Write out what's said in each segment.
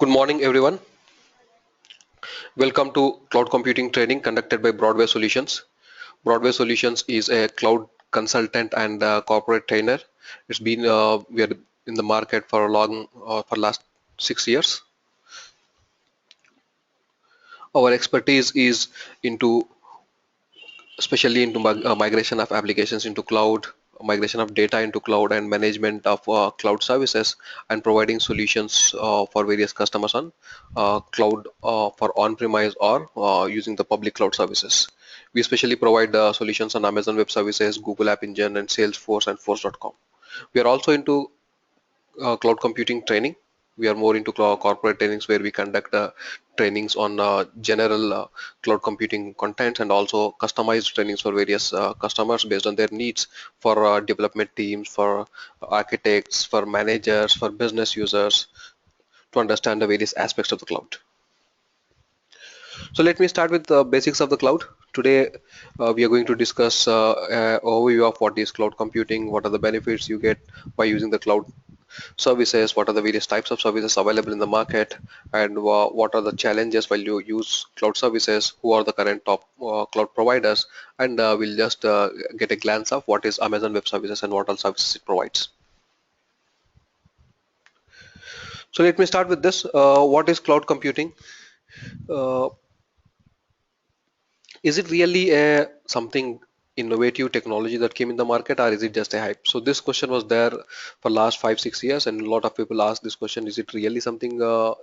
Good morning, everyone. Welcome to cloud computing training conducted by Broadway Solutions. Broadway Solutions is a cloud consultant and corporate trainer. It's been we are in the market for a long for last 6 years. Our expertise is into especially into migration of applications into cloud, migration of data into cloud, and management of cloud services, and providing solutions for various customers on cloud for on-premise or using the public cloud services. We especially provide solutions on Amazon Web Services, Google App Engine, and Salesforce and Force.com. We are also into cloud computing training. We are more into corporate trainings where we conduct trainings on general cloud computing contents and also customized trainings for various customers based on their needs for development teams, for architects, for managers, for business users to understand the various aspects of the cloud. So let me start with the basics of the cloud. Today, we are going to discuss overview of what is cloud computing, what are the benefits you get by using the cloud services, what are the various types of services available in the market, and what are the challenges while you use cloud services, who are the current top cloud providers, and we'll just get a glance of what is Amazon Web Services and what all services it provides. So let me start with this. What is cloud computing? Uh, is it really a something innovative technology that came in the market, or is it just a hype? So this question was there for last 5 6 years, and a lot of people ask this question: is it really something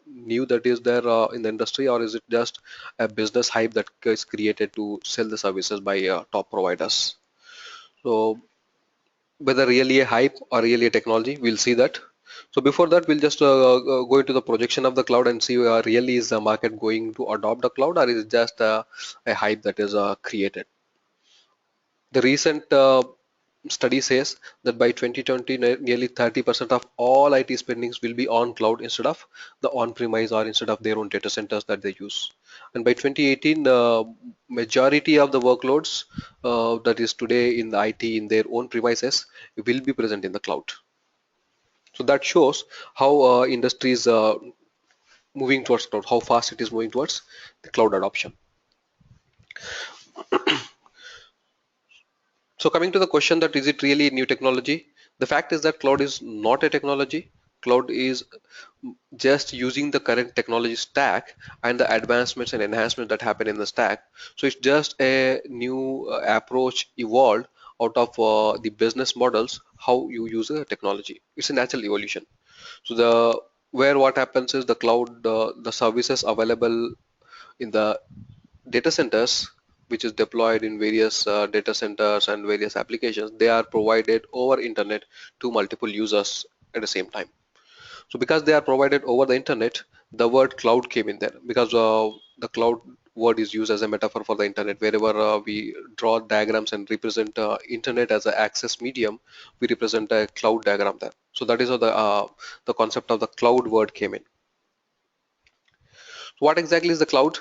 new that is there in the industry, or is it just a business hype that is created to sell the services by top providers? So whether really a hype or really a technology, we'll see that. So before that, we'll just go into the projection of the cloud and see really is the market going to adopt the cloud, or is it just a hype that is created. The recent study says that by 2020, nearly 30% of all IT spendings will be on cloud instead of the on-premise or instead of their own data centers that they use. And by 2018, majority of the workloads that is today in the IT in their own premises will be present in the cloud. So that shows how industry is moving towards cloud, how fast it is moving towards the cloud adoption. So coming to the question that is it really new technology? The fact is that cloud is not a technology. Cloud is just using the current technology stack and the advancements and enhancements that happen in the stack. So it's just a new approach evolved out of the business models, how you use a technology. It's a natural evolution. So the where what happens is the cloud, the services available in the data centers, which is deployed in various data centers and various applications, they are provided over internet to multiple users at the same time. So because they are provided over the internet, the word cloud came in there because the cloud word is used as a metaphor for the internet. Wherever we draw diagrams and represent internet as an access medium, we represent a cloud diagram there. So that is how the concept of the cloud word came in. So what exactly is the cloud?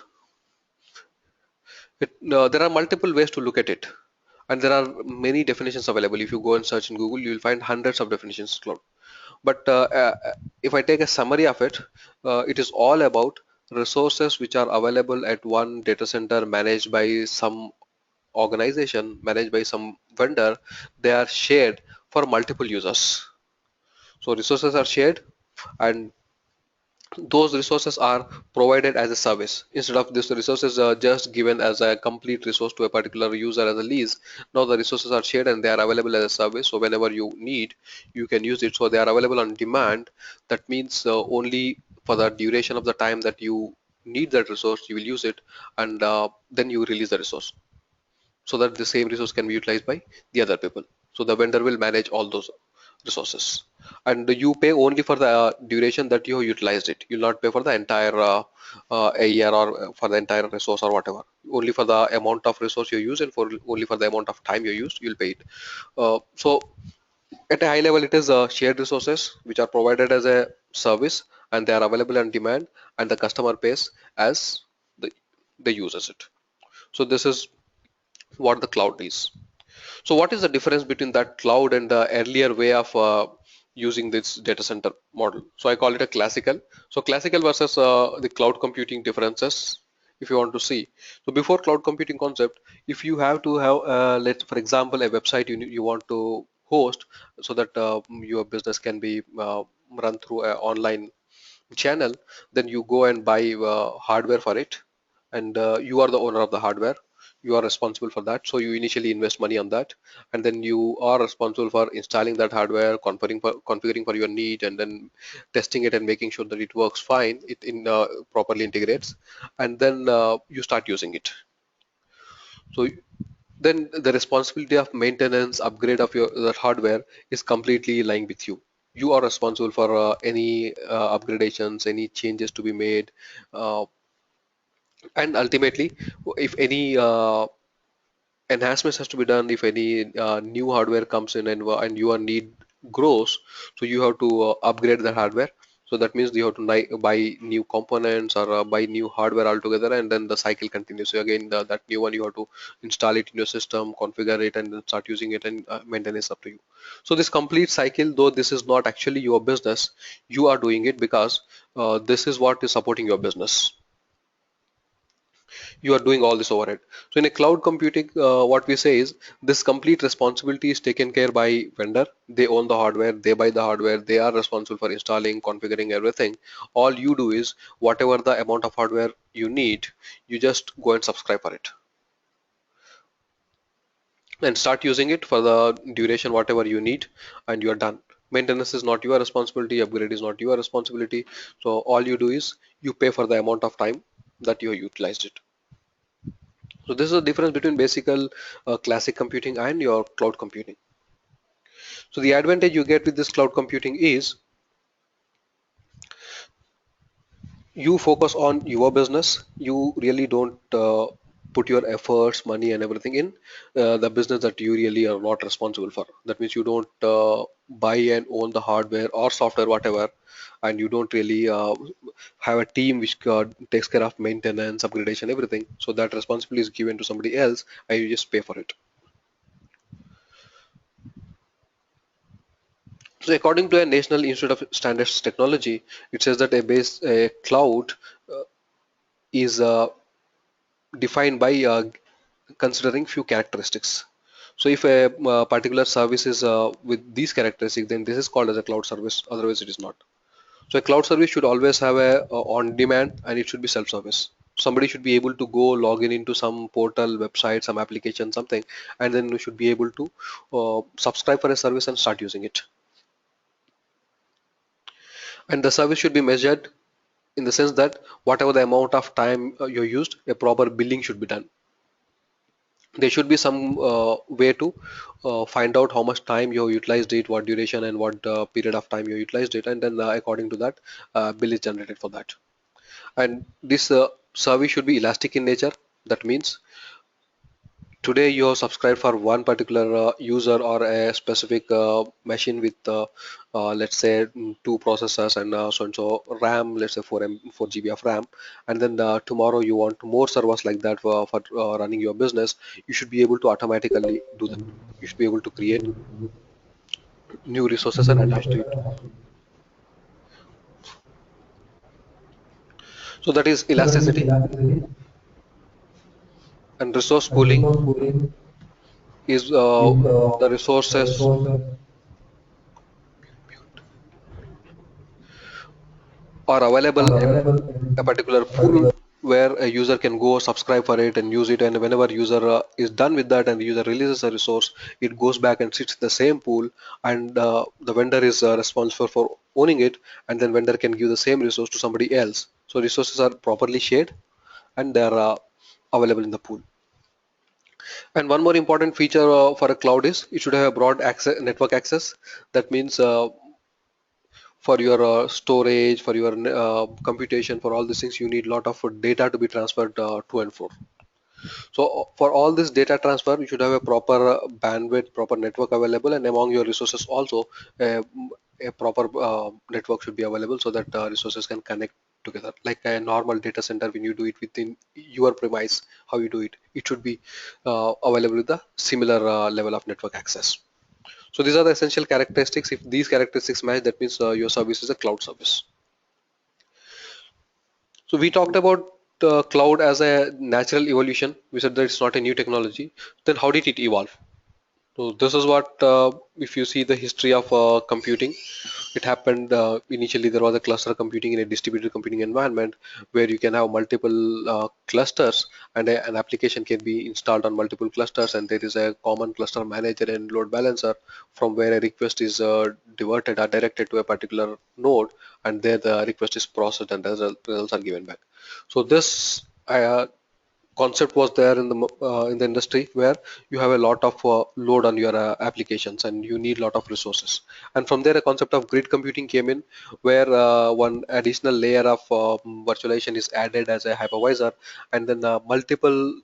There are multiple ways to look at it, and there are many definitions available. If you go and search in Google, you will find hundreds of definitions of cloud. But if I take a summary of it, it is all about resources which are available at one data center managed by some organization, managed by some vendor. They are shared for multiple users. So resources are shared, and those resources are provided as a service instead of this resources are just given as a complete resource to a particular user as a lease. Now the resources are shared and they are available as a service, so whenever you need, you can use it. So they are available on demand. That means only for the duration of the time that you need that resource you will use it, and then you release the resource so that the same resource can be utilized by the other people. So the vendor will manage all those resources, and you pay only for the duration that you have utilized it. You'll not pay for the entire a year or for the entire resource or whatever. Only for the amount of resource you use and for only for the amount of time you used, you'll pay it. So at a high level, it is shared resources which are provided as a service, and they are available on demand, and the customer pays as the they uses it. So this is what the cloud is. So what is the difference between that cloud and the earlier way of using this data center model. So I call it a classical. So classical versus the cloud computing differences, if you want to see. So before cloud computing concept, if you have to have, let's for example, a website you want to host so that your business can be run through an online channel, then you go and buy hardware for it, and you are the owner of the hardware. You are responsible for that, so you initially invest money on that, and then you are responsible for installing that hardware, configuring for your need, and then testing it and making sure that it works fine, it in properly integrates, and then you start using it. So then the responsibility of maintenance, upgrade of your that hardware is completely lying with you. You are responsible for any upgradations, any changes to be made, uh, and ultimately, if any enhancements has to be done, if any new hardware comes in and your need grows, so you have to upgrade the hardware. So that means you have to buy new components or buy new hardware altogether, and then the cycle continues. So again, that new one you have to install it in your system, configure it, and then start using it, and maintenance up to you. So this complete cycle, though this is not actually your business, you are doing it because this is what is supporting your business. You are doing all this overhead. So in a cloud computing, what we say is this complete responsibility is taken care by vendor. They own the hardware, they buy the hardware, they are responsible for installing, configuring everything. All you do is whatever the amount of hardware you need, you just go and subscribe for it and start using it for the duration whatever you need, and you are done. Maintenance is not your responsibility, upgrade is not your responsibility. So all you do is you pay for the amount of time that you utilized it. So this is the difference between classic computing and your cloud computing. So the advantage you get with this cloud computing is you focus on your business. You really don't put your efforts, money, and everything in the business that you really are not responsible for. That means you don't buy and own the hardware or software, whatever, and you don't really have a team which takes care of maintenance, upgradation, everything. So that responsibility is given to somebody else, and you just pay for it. So according to a National Institute of Standards Technology, it says that a cloud uh, is defined by considering few characteristics. So if a particular service is with these characteristics, then this is called as a cloud service. Otherwise, it is not. So a cloud service should always have a on demand, and it should be self-service. Somebody should be able to go log in into some portal, website, some application, something, and then we should be able to subscribe for a service and start using it. And the service should be measured in the sense that whatever the amount of time you used, a proper billing should be done. There should be some way to find out how much time you utilized it, what duration and what period of time you utilized it, and then according to that, bill is generated for that. And this service should be elastic in nature. That means today you have subscribed for one particular user or a specific machine with let's say two processors and so and so RAM, let's say 4 GB of RAM, and then tomorrow you want more servers like that for running your business. You should be able to automatically do that. You should be able to create new resources and attach to it. So that is elasticity. And resource pooling is the resources are available in a particular pool where a user can go subscribe for it and use it, and whenever user is done with that and the user releases a resource, it goes back and sits in the same pool, and the vendor is responsible for owning it, and then vendor can give the same resource to somebody else. So resources are properly shared, and they are available in the pool. And one more important feature for a cloud is it should have a broad access, network access. That means for your storage, for your computation, for all these things, you need a lot of data to be transferred to and fro. So for all this data transfer, you should have a proper bandwidth, proper network available, and among your resources also, uh, a proper network should be available so that resources can connect together. Like a normal data center, when you do it within your premise, how you do it, it should be available with a similar level of network access. So these are the essential characteristics. If these characteristics match, that means your service is a cloud service. So we talked about cloud as a natural evolution. We said that it's not a new technology. Then how did it evolve? So this is what, if you see the history of computing, it happened initially. There was a cluster computing in a distributed computing environment where you can have multiple clusters, and an application can be installed on multiple clusters, and there is a common cluster manager and load balancer from where a request is diverted or directed to a particular node, and there the request is processed and the results are given back. So this concept was there in the industry where you have a lot of load on your applications and you need a lot of resources. And from there a concept of grid computing came in, where one additional layer of virtualization is added as a hypervisor, and then multiple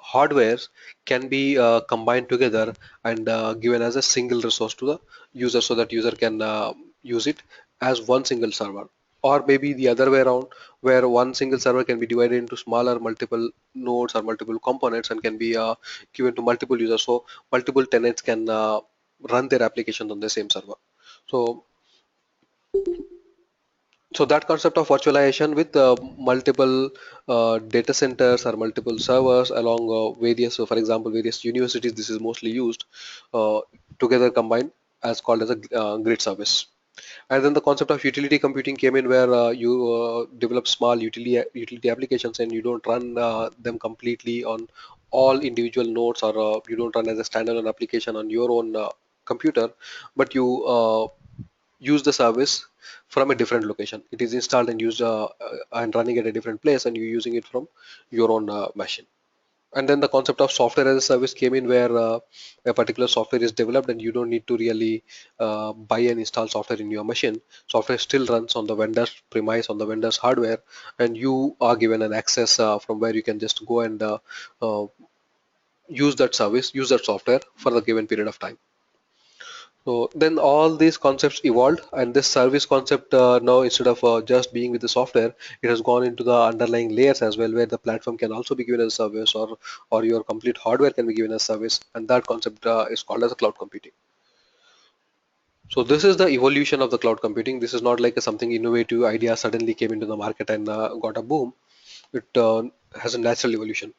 hardwares can be combined together and given as a single resource to the user, so that user can use it as one single server. Or maybe the other way around, where one single server can be divided into smaller multiple nodes or multiple components and can be given to multiple users, so multiple tenants can run their applications on the same server. So so that concept of virtualization with multiple data centers or multiple servers along various, so for example, various universities, this is mostly used uh, together combined as called as a grid service. And then the concept of utility computing came in, where you develop small utility applications and you don't run them completely on all individual nodes, or you don't run as a standalone application on your own computer, but you use the service from a different location. It is installed and used and running at a different place, and you're using it from your own machine. And then the concept of software as a service came in, where a particular software is developed and you don't need to really buy and install software in your machine. Software still runs on the vendor's premise, on the vendor's hardware, and you are given an access from where you can just go and uh, use that service, use that software for the given period of time. So then all these concepts evolved, and this service concept now, instead of just being with the software, it has gone into the underlying layers as well, where the platform can also be given as a service, or your complete hardware can be given as service, and that concept is called as a cloud computing. So this is the evolution of the cloud computing. This is not like a something innovative idea suddenly came into the market and got a boom. It has a natural evolution.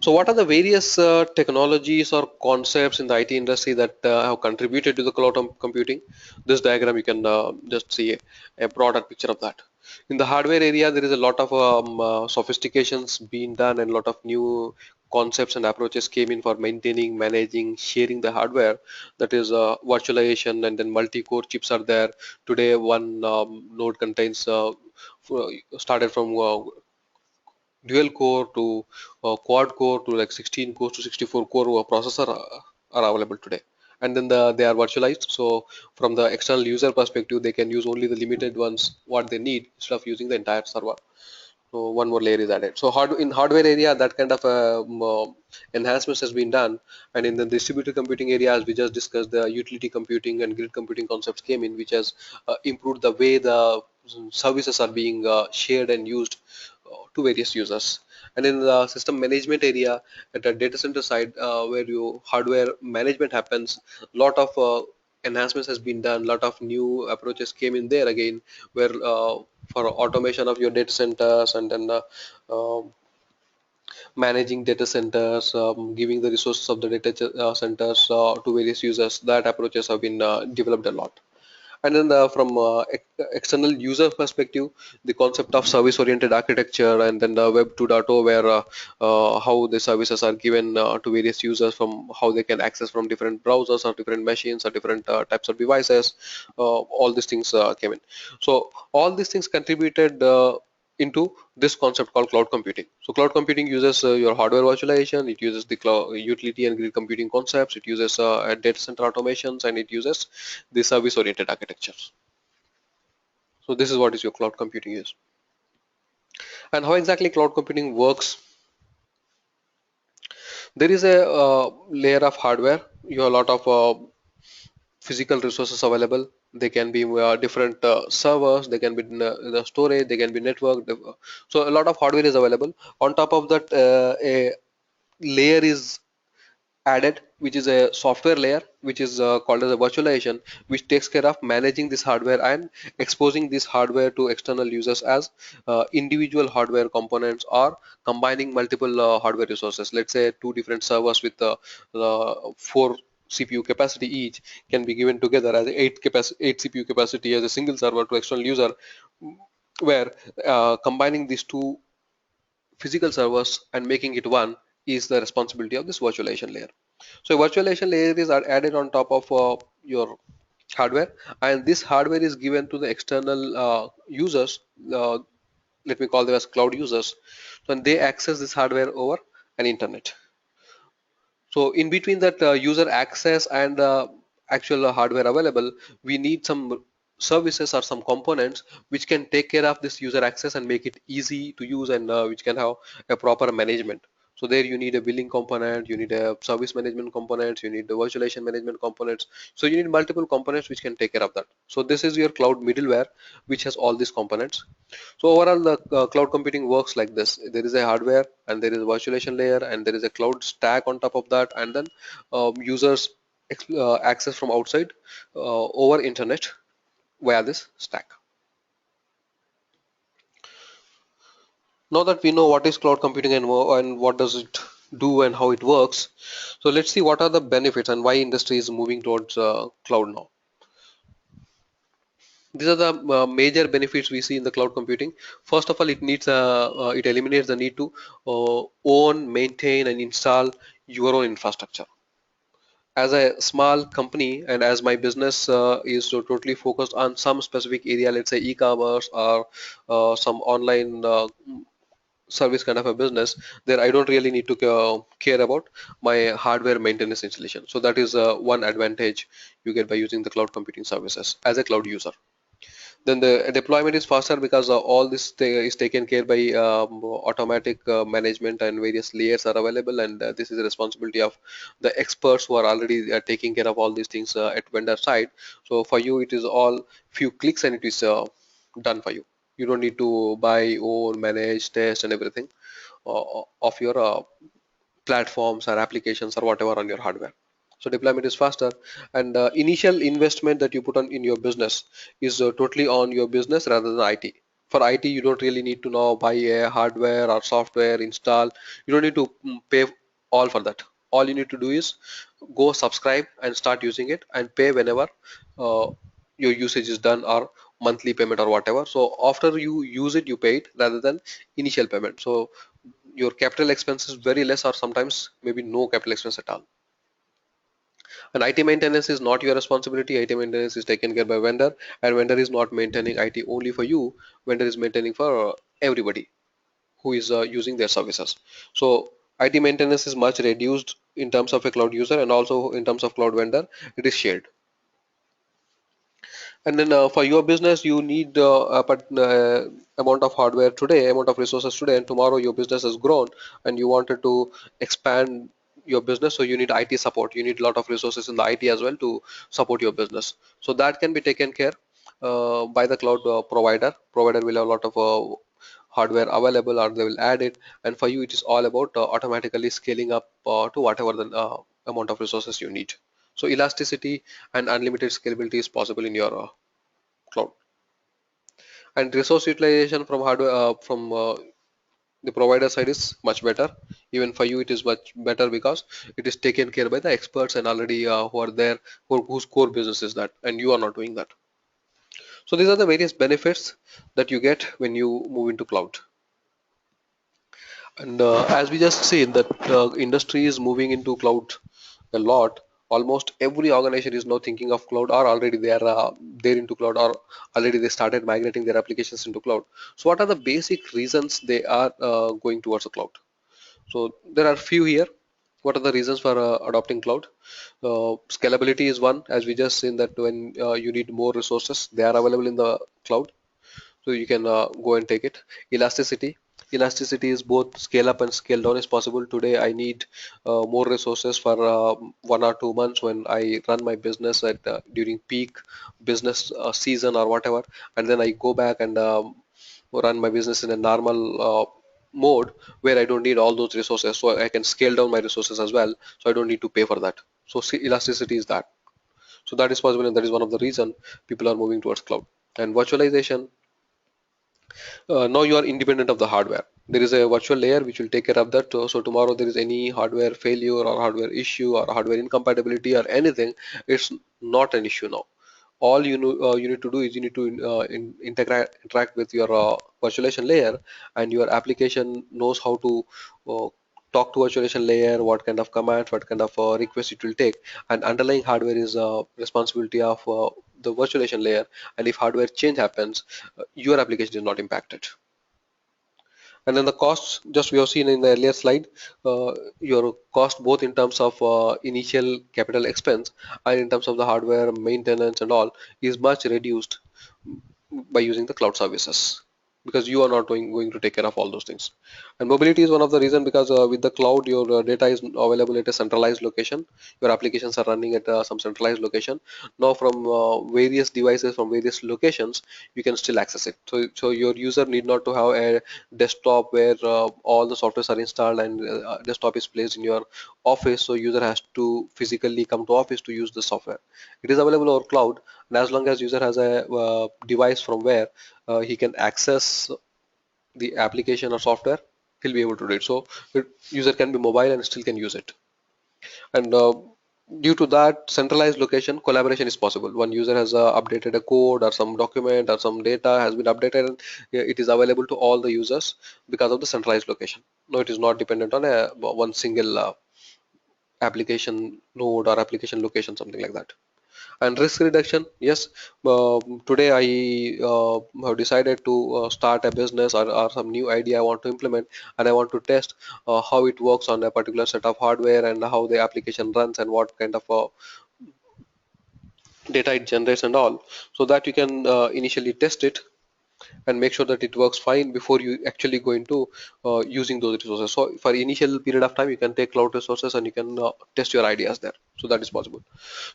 So what are the various technologies or concepts in the IT industry that have contributed to the cloud computing? This diagram, you can just see a broader picture of that. In the hardware area, there is a lot of sophistications being done, and a lot of new concepts and approaches came in for maintaining, managing, sharing the hardware. That is virtualization, and then multi-core chips are there. Today, one node contains started from dual core to quad core to like 16 cores to 64 core processor are available today. And then they are virtualized, so from the external user perspective they can use only the limited ones what they need instead of using the entire server. So one more layer is added. So in hardware area, that kind of enhancements has been done. And in the distributed computing area, as we just discussed, the utility computing and grid computing concepts came in, which has improved the way the services are being shared and used to various users. And in the system management area, at the data center side, where your hardware management happens, lot of enhancements has been done. Lot of new approaches came in there again, where for automation of your data centers, and then managing data centers, giving the resources of the data centers to various users. That approaches have been developed a lot. And then from external user perspective, the concept of service oriented architecture, and then the web 2.0, where how the services are given to various users, from how they can access from different browsers or different machines or different types of devices. All these things came in. So all these things contributed into this concept called cloud computing. So cloud computing uses your hardware virtualization, it uses the cloud utility and grid computing concepts, it uses data center automations, and it uses the service oriented architectures. So this is what is your cloud computing is. And how exactly cloud computing works? There is a layer of hardware. You have a lot of physical resources available. They can be different servers, they can be the storage, they can be network. So a lot of hardware is available. On top of that, a layer is added, which is a software layer, which is called as a virtualization, which takes care of managing this hardware and exposing this hardware to external users as individual hardware components, or combining multiple hardware resources. Let's say two different servers with four CPU capacity each can be given together as eight CPU capacity as a single server to external user, where combining these two physical servers and making it one is the responsibility of this virtualization layer. So virtualization layer is added on top of your hardware, and this hardware is given to the external users. Let me call them as cloud users. So and they access this hardware over an internet. So in between that user access and actual hardware available, we need some services or some components which can take care of this user access and make it easy to use, and which can have a proper management. So there you need a billing component, you need a service management components, you need the virtualization management components. So you need multiple components which can take care of that. So this is your cloud middleware, which has all these components. So overall, the cloud computing works like this. There is a hardware, and there is a virtualization layer, and there is a cloud stack on top of that, and then users access from outside over internet via this stack. Now that we know what is cloud computing and what does it do and how it works, so let's see what are the benefits and why industry is moving towards cloud now. These are the major benefits we see in the cloud computing. First of all, it eliminates the need to own, maintain, and install your own infrastructure. As a small company, and as my business is totally focused on some specific area, let's say e-commerce or some online service kind of a business, there I don't really need to care about my hardware maintenance installation. So that is one advantage you get by using the cloud computing services as a cloud user. Then the deployment is faster because all this is taken care by automatic management, and various layers are available, and this is the responsibility of the experts who are already taking care of all these things at vendor side. So for you it is all few clicks and it is done for you. You don't need to buy, own, manage, test and everything of your platforms or applications or whatever on your hardware. So deployment is faster, and initial investment that you put on in your business is totally on your business rather than IT. For IT, you don't really need to now buy a hardware or software install. You don't need to pay all for that. All you need to do is go subscribe and start using it and pay whenever uh, your usage is done, or monthly payment or whatever. So after you use it, you pay it rather than initial payment. So your capital expense is very less, or sometimes maybe no capital expense at all. And IT maintenance is not your responsibility. IT maintenance is taken care by vendor, and vendor is not maintaining IT only for you. Vendor is maintaining for everybody who is using their services. So IT maintenance is much reduced in terms of a cloud user, and also in terms of cloud vendor, it is shared. And then for your business, you need amount of hardware today, amount of resources today, and tomorrow your business has grown and you wanted to expand your business. So you need IT support. You need a lot of resources in the IT as well to support your business. So that can be taken care by the cloud provider. Provider will have a lot of hardware available, or they will add it. And for you, it is all about automatically scaling up to whatever the amount of resources you need. So elasticity and unlimited scalability is possible in your cloud. And resource utilization from hardware from the provider side is much better. Even for you, it is much better because it is taken care by the experts and already who are there, whose core business is that, and you are not doing that. So these are the various benefits that you get when you move into cloud. And as we just seen that industry is moving into cloud a lot. Almost every organization is now thinking of cloud, or already they are there into cloud, or already they started migrating their applications into cloud. So what are the basic reasons they are going towards the cloud? So there are few here. What are the reasons for adopting cloud? Scalability is one, as we just seen that when you need more resources, they are available in the cloud, so you can go and take it. Elasticity is both scale up and scale down is possible. Today I need more resources for 1 or 2 months when I run my business at during peak business season or whatever, and then I go back and run my business in a normal mode where I don't need all those resources, so I can scale down my resources as well, so I don't need to pay for that. So see, elasticity is that. So that is possible, and that is one of the reason people are moving towards cloud. And virtualization, now you are independent of the hardware. There is a virtual layer which will take care of that. So tomorrow there is any hardware failure or hardware issue or hardware incompatibility or anything, it's not an issue now. All you need to do is you need to interact with your virtualization layer, and your application knows how to uh, talk to virtualization layer, what kind of commands, what kind of request it will take, and underlying hardware is responsibility of the virtualization layer. And if hardware change happens, your application is not impacted. And then the costs, just we have seen in the earlier slide, your cost both in terms of initial capital expense and in terms of the hardware maintenance and all is much reduced by using the cloud services, because you are not going to take care of all those things. And mobility is one of the reason, because with the cloud your data is available at a centralized location. Your applications are running at some centralized location. Now from various devices from various locations you can still access it. So your user need not to have a desktop where all the softwares are installed, and desktop is placed in your office, so user has to physically come to office to use the software. It is available over cloud, and as long as user has a device from where he can access the application or software, he'll be able to do it. So user can be mobile and still can use it. And due to that centralized location, collaboration is possible. One user has updated a code or some document or some data has been updated, and it is available to all the users because of the centralized location. No, it is not dependent on a one single application node or application location, something like that. And risk reduction, yes, today I have decided to start a business, or some new idea I want to implement, and I want to test how it works on a particular set of hardware and how the application runs and what kind of data it generates and all, so that you can initially test it and make sure that it works fine before you actually go into using those resources. So for initial period of time you can take cloud resources and you can test your ideas there. So that is possible.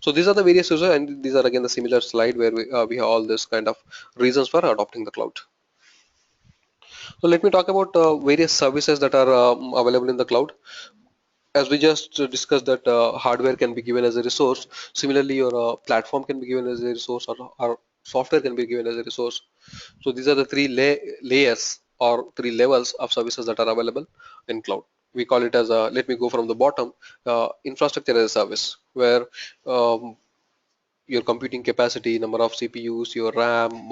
So these are the various uses, and these are again the similar slide where we have all this kind of reasons for adopting the cloud. So let me talk about various services that are available in the cloud. As we just discussed that hardware can be given as a resource, similarly your platform can be given as a resource, or software can be given as a resource. So these are the three layers or three levels of services that are available in cloud. We call it as a, let me go from the bottom, infrastructure as a service, where um, your computing capacity, number of CPUs, your RAM,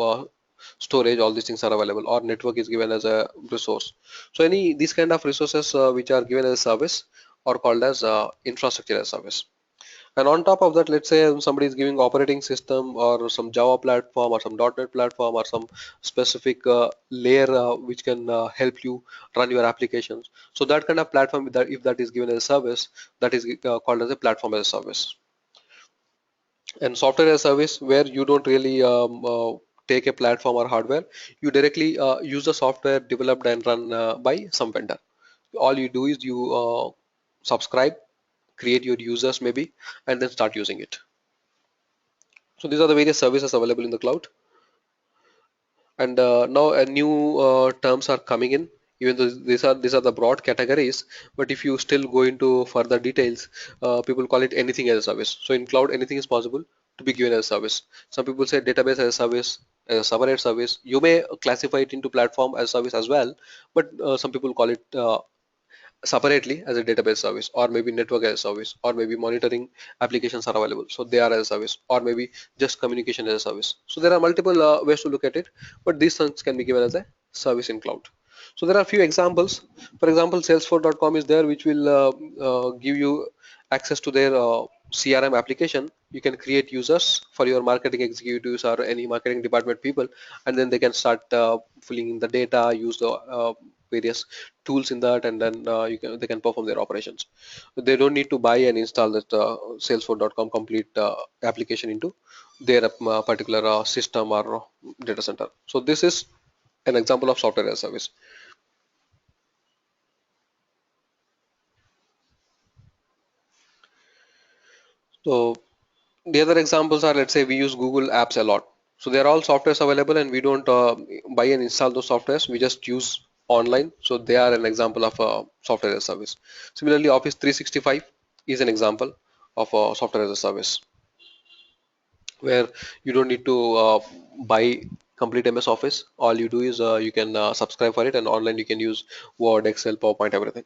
storage, all these things are available, or network is given as a resource. So any these kind of resources which are given as a service are called as infrastructure as a service. And on top of that, let's say somebody is giving operating system or some Java platform or some .NET platform or some specific layer which can help you run your applications. So that kind of platform, that if that is given as a service, that is called as a platform as a service. And software as a service, where you don't really take a platform or hardware, you directly use the software developed and run by some vendor. All you do is you subscribe, create your users maybe, and then start using it. So these are the various services available in the cloud. And now new terms are coming in. Even though these are the broad categories, but if you still go into further details, people call it anything as a service. So in cloud, anything is possible to be given as a service. Some people say database as a service, as a server as a service. You may classify it into platform as a service as well, but some people call it separately as a database service, or maybe network as a service, or maybe monitoring applications are available, so they are as a service, or maybe just communication as a service. So there are multiple ways to look at it, but these things can be given as a service in cloud. So there are a few examples. For example, salesforce.com is there, which will give you access to their CRM application. You can create users for your marketing executives or any marketing department people, and then they can start filling in the data, use the various tools in that, and then they can perform their operations. They don't need to buy and install that salesforce.com complete application into their particular system or data center. So this is an example of software as a service. So the other examples are, let's say we use Google Apps a lot. So they're all softwares available, and we don't buy and install those softwares. We just use online, so they are an example of a software as a service. Similarly, Office 365 is an example of a software as a service, where you don't need to buy complete MS Office. All you do is you can subscribe for it, and online you can use Word, Excel, PowerPoint, everything.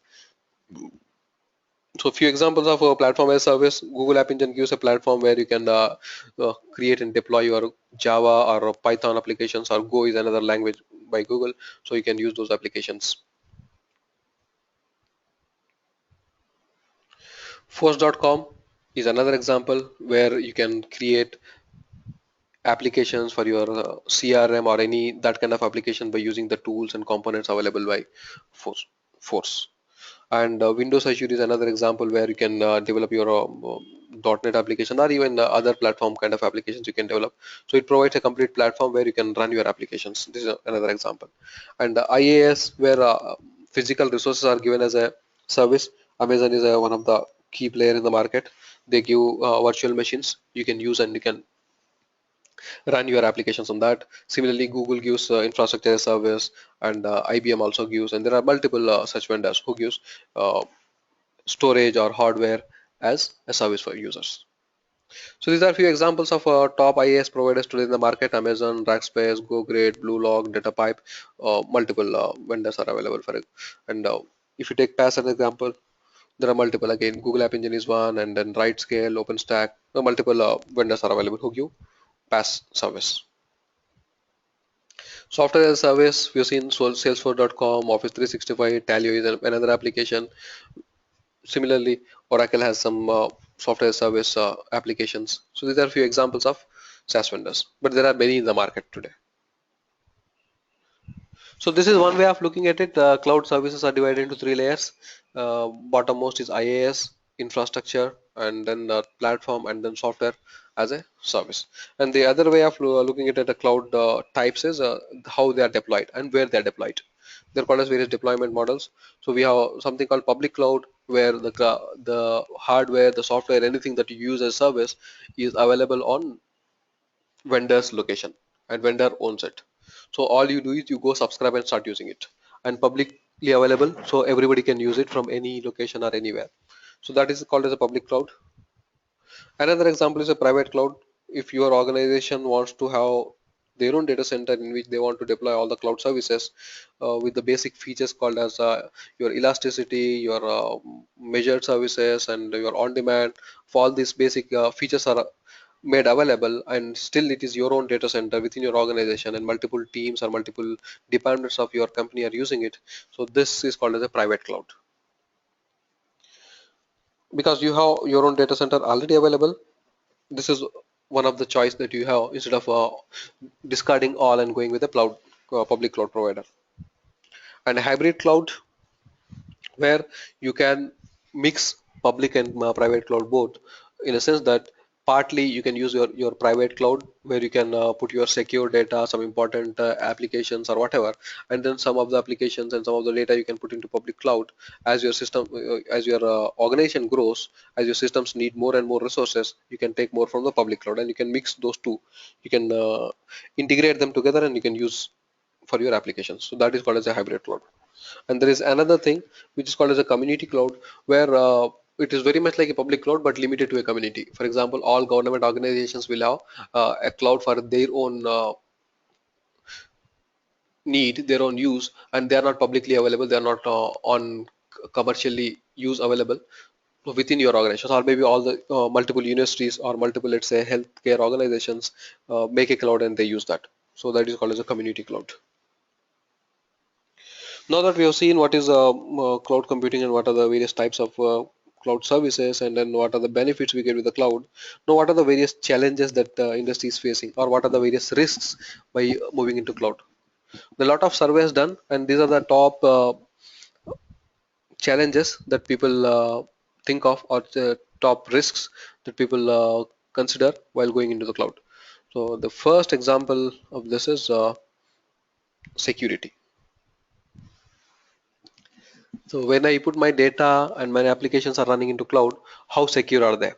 So a few examples of a platform as a service. Google App Engine gives a platform where you can create and deploy your Java or Python applications, or Go is another language by Google, so you can use those applications. Force.com is another example where you can create applications for your CRM or any that kind of application by using the tools and components available by Force. And Windows Azure is another example where you can develop your .NET application, or even other platform kind of applications you can develop. So it provides a complete platform where you can run your applications. This is another example. And IaaS, where physical resources are given as a service. Amazon is one of the key player in the market. They give virtual machines you can use, and you can run your applications on that. Similarly, Google gives infrastructure as a service, and IBM also gives, and there are multiple such vendors who gives uh, storage or hardware as a service for users. So these are few examples of top IaaS providers today in the market: Amazon, Rackspace, GoGrid, BlueLock, DataPipe. Multiple vendors are available for it. And if you take PaaS as an example, there are multiple. Again, Google App Engine is one, and then RightScale, OpenStack. Multiple vendors are available who give PaaS service. Software as a service, we've seen Salesforce.com, Office 365, Talio is another application. Similarly, Oracle has some software as a service applications. So these are a few examples of SaaS vendors, but there are many in the market today. So this is one way of looking at it. Cloud services are divided into three layers. Bottommost is IaaS, infrastructure, and then platform, and then software as a service. And the other way of looking at it, the cloud types is how they are deployed and where they are deployed. They're called as various deployment models. So we have something called public cloud, where the hardware, the software, anything that you use as service is available on vendor's location, and vendor owns it. So all you do is you go subscribe and start using it, and publicly available, so everybody can use it from any location or anywhere. So that is called as a public cloud. Another example is a private cloud. If your organization wants to have their own data center in which they want to deploy all the cloud services with the basic features called as your elasticity, your measured services, and your on demand, for all these basic features are made available, and still it is your own data center within your organization, and multiple teams or multiple departments of your company are using it. So this is called as a private cloud, because you have your own data center already available. This is one of the choice that you have, instead of discarding all and going with a cloud public cloud provider. And a hybrid cloud, where you can mix public and private cloud both, in a sense that partly you can use your private cloud, where you can put your secure data, some important applications or whatever, and then some of the applications and some of the data you can put into public cloud. As your system as your organization grows, as your systems need more and more resources, you can take more from the public cloud, and you can mix those two. You can integrate them together, and you can use for your applications. So that is called as a hybrid cloud. And there is another thing which is called as a community cloud, where it is very much like a public cloud but limited to a community. For example, all government organizations will have a cloud for their own need, their own use, and they are not publicly available. They are not on commercially use available within your organizations, or maybe all the multiple universities or multiple, let's say, healthcare organizations make a cloud and they use that. So that is called as a community cloud. Now that we have seen what is cloud computing and what are the various types of cloud services, and then what are the benefits we get with the cloud, now what are the various challenges that the industry is facing, or what are the various risks by moving into cloud? There are a lot of surveys done, and these are the top challenges that people think of, or the top risks that people consider while going into the cloud. So the first example of this is security. So when I put my data and my applications are running into cloud, how secure are they?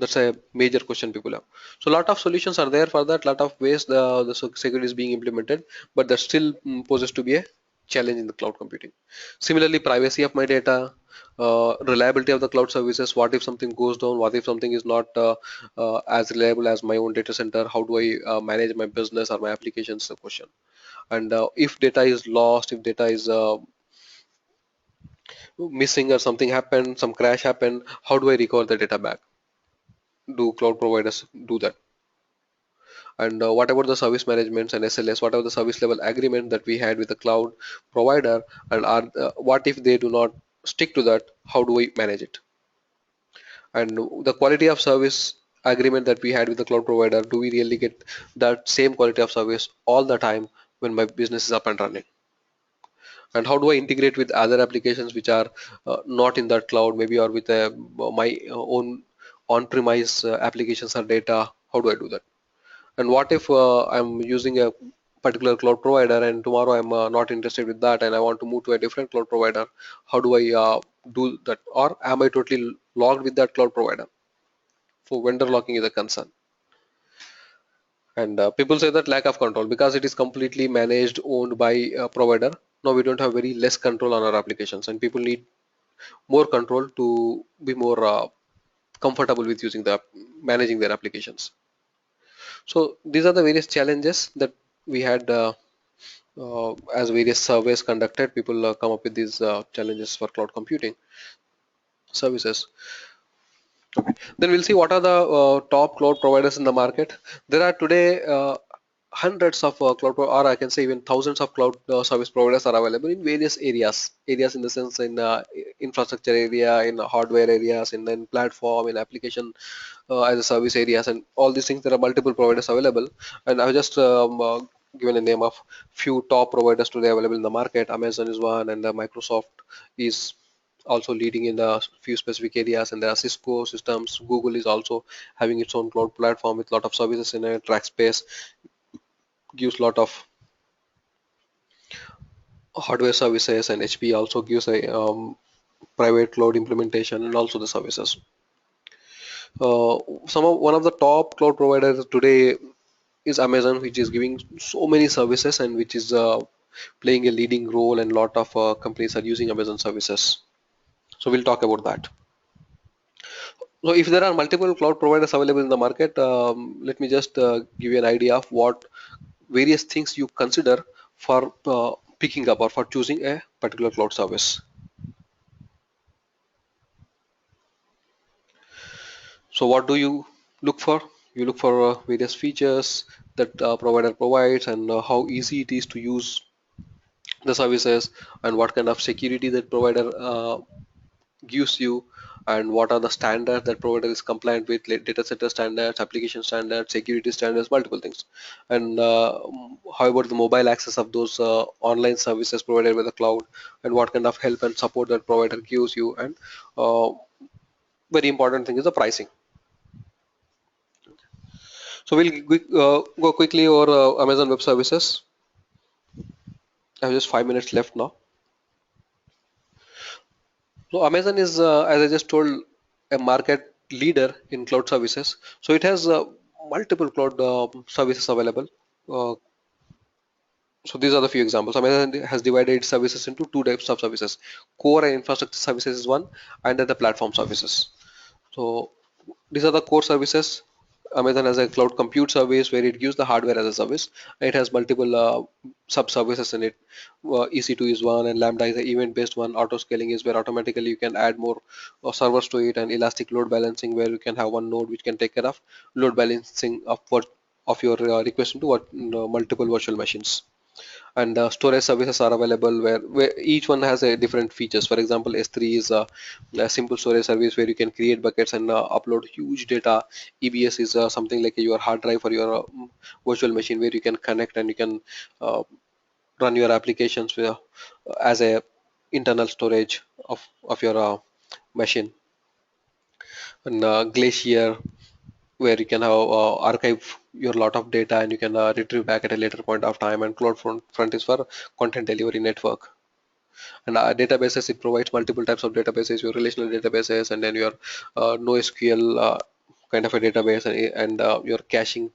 That's a major question people have. So a lot of solutions are there for that, lot of ways the security is being implemented, but that still poses to be a challenge in the cloud computing. Similarly, privacy of my data, reliability of the cloud services. What if something goes down? What if something is not as reliable as my own data center? How do I manage my business or my applications? The question. And if data is lost, if data is missing or something happened, some crash happened, how do I recover the data back? Do cloud providers do that? And what about the service managements and SLS? What are the service level agreement that we had with the cloud provider? And are what if they do not stick to that? How do we manage it? And the quality of service agreement that we had with the cloud provider, do we really get that same quality of service all the time when my business is up and running? And how do I integrate with other applications which are not in that cloud, maybe, or with my own on-premise applications or data? How do I do that? And what if I'm using a particular cloud provider and tomorrow I'm not interested with that and I want to move to a different cloud provider? How do I do that? Or am I totally logged with that cloud provider? So vendor locking is a concern. And people say that lack of control because it is completely managed, owned by a provider. Now we don't have very less control on our applications, and people need more control to be more comfortable with using the managing their applications. So these are the various challenges that we had as various surveys conducted. People come up with these challenges for cloud computing services. Okay. Then we'll see what are the top cloud providers in the market. There are today hundreds of or I can say even thousands of cloud service providers are available in various areas. Areas in the sense in infrastructure area, in hardware areas, in platform, in application as a service areas, and all these things. There are multiple providers available, and I've just given a name of few top providers today available in the market. Amazon is one, and Microsoft is also leading in the few specific areas, and there are Cisco systems. Google is also having its own cloud platform with a lot of services in it. Rackspace gives a lot of hardware services, and HP also gives a private cloud implementation and also the services. One of the top cloud providers today is Amazon, which is giving so many services and which is playing a leading role, and a lot of companies are using Amazon services. So we'll talk about that. So if there are multiple cloud providers available in the market, let me just give you an idea of what various things you consider for picking up or for choosing a particular cloud service. So what do you look for? You look for various features that provider provides, and how easy it is to use the services, and what kind of security that provider gives you, and what are the standards that provider is compliant with, like data center standards, application standards, security standards, multiple things. And how about the mobile access of those online services provided by the cloud, and what kind of help and support that provider gives you, and uh, very important thing is the pricing. So we'll go quickly over Amazon Web Services. I have just 5 minutes left now. So Amazon is, as I just told, a market leader in cloud services. So it has multiple cloud services available. Uh, so these are the few examples. Amazon has divided its services into two types of services. Core and infrastructure services is one, and then the platform services. So these are the core services. Amazon has a cloud compute service where it gives the hardware as a service. It has multiple sub services in it. EC2 is one, and Lambda is an event based one. Auto scaling is where automatically you can add more servers to it, and elastic load balancing where you can have one node which can take care of load balancing of your request into multiple virtual machines. And storage services are available where each one has a different features. For example, S3 is a simple storage service where you can create buckets and upload huge data. EBS is something like your hard drive for your virtual machine where you can connect and you can uh, run your applications as a internal storage of your machine. And Glacier, where you can have archive your lot of data and you can retrieve back at a later point of time. And CloudFront is for content delivery network. And databases, it provides multiple types of databases, your relational databases, and then your NoSQL kind of a database, and your caching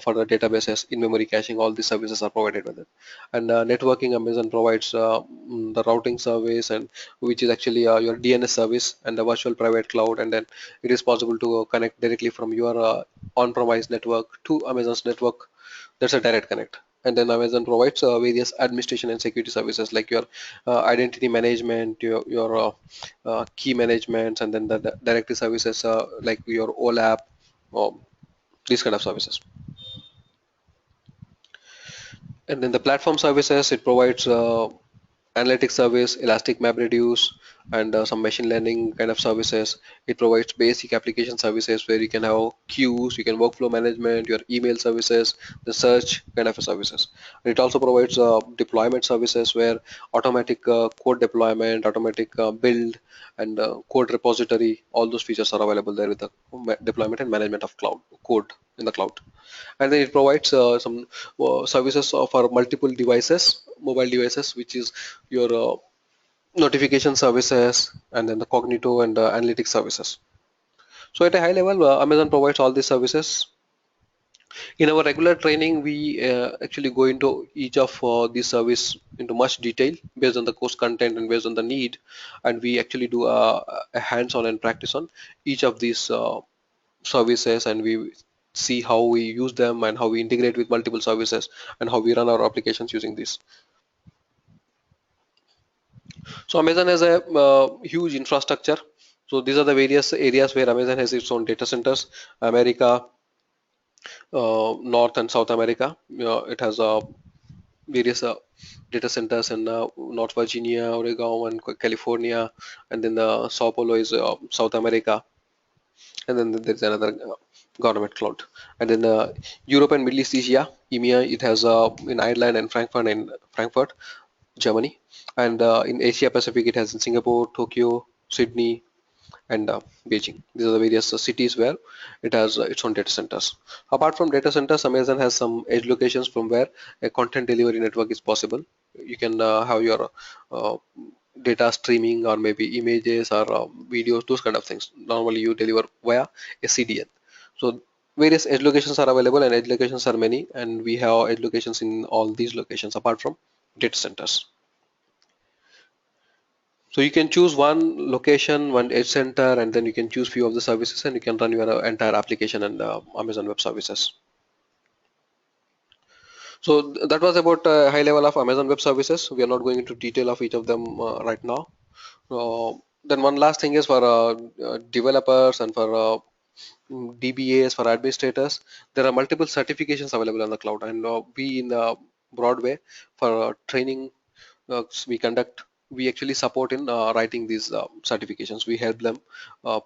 for the databases, in-memory caching, all these services are provided with it. And networking, Amazon provides the routing service, and which is actually your DNS service and the virtual private cloud, and then it is possible to connect directly from your on-premise network to Amazon's network. That's a direct connect. And then Amazon provides various administration and security services like your identity management, your key management, and then the directory services like your OLAP, um, these kind of services. And then the platform services, it provides analytics service, Elastic MapReduce, and some machine learning kind of services. It provides basic application services where you can have queues, you can workflow management, your email services, the search kind of services. And it also provides deployment services where automatic code deployment, automatic build, and code repository, all those features are available there with the deployment and management of cloud code in the cloud. And then it provides some services for multiple devices, mobile devices, which is your notification services, and then the cognitive and analytics services. So at a high level, Amazon provides all these services. In our regular training, we actually go into each of these service into much detail based on the course content and based on the need, and we actually do a hands-on and practice on each of these services, and we see how we use them and how we integrate with multiple services and how we run our applications using this. So Amazon has a huge infrastructure. So these are the various areas where Amazon has its own data centers. America, North and South America. It has various data centers in North Virginia, Oregon, and California, and then Sao Paulo is South America, and then there's another government cloud. And then Europe and Middle East Asia, EMEA, it has in Ireland and Frankfurt, Germany, and in Asia Pacific, it has in Singapore, Tokyo, Sydney, and Beijing. These are the various cities where it has its own data centers. Apart from data centers, Amazon has some edge locations from where a content delivery network is possible. You can have your data streaming or maybe images or videos, those kind of things. Normally you deliver via a CDN. So various edge locations are available, and edge locations are many, and we have edge locations in all these locations apart from data centers. So you can choose one location, one edge center, and then you can choose few of the services, and you can run your entire application and Amazon Web Services. So that was about high level of Amazon Web Services. We are not going into detail of each of them right now. Then one last thing is for developers and for DBAs, for administrators, there are multiple certifications available on the cloud, and we in Broadway for training we actually support in writing these certifications. We help them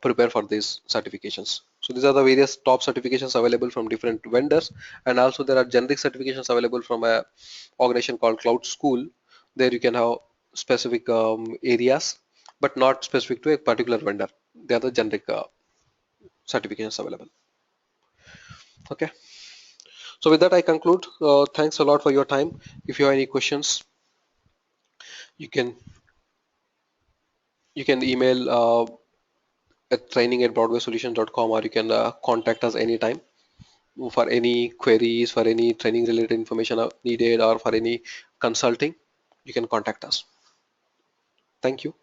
prepare for these certifications. So these are the various top certifications available from different vendors, and also there are generic certifications available from a organization called Cloud School. There you can have specific areas, but not specific to a particular vendor. They are the generic certifications available. Okay. So with that, I conclude. Thanks a lot for your time. If you have any questions, you can email at training@broadwaysolutions.com, or you can contact us anytime for any queries, for any training related information needed, or for any consulting. You can contact us. Thank you.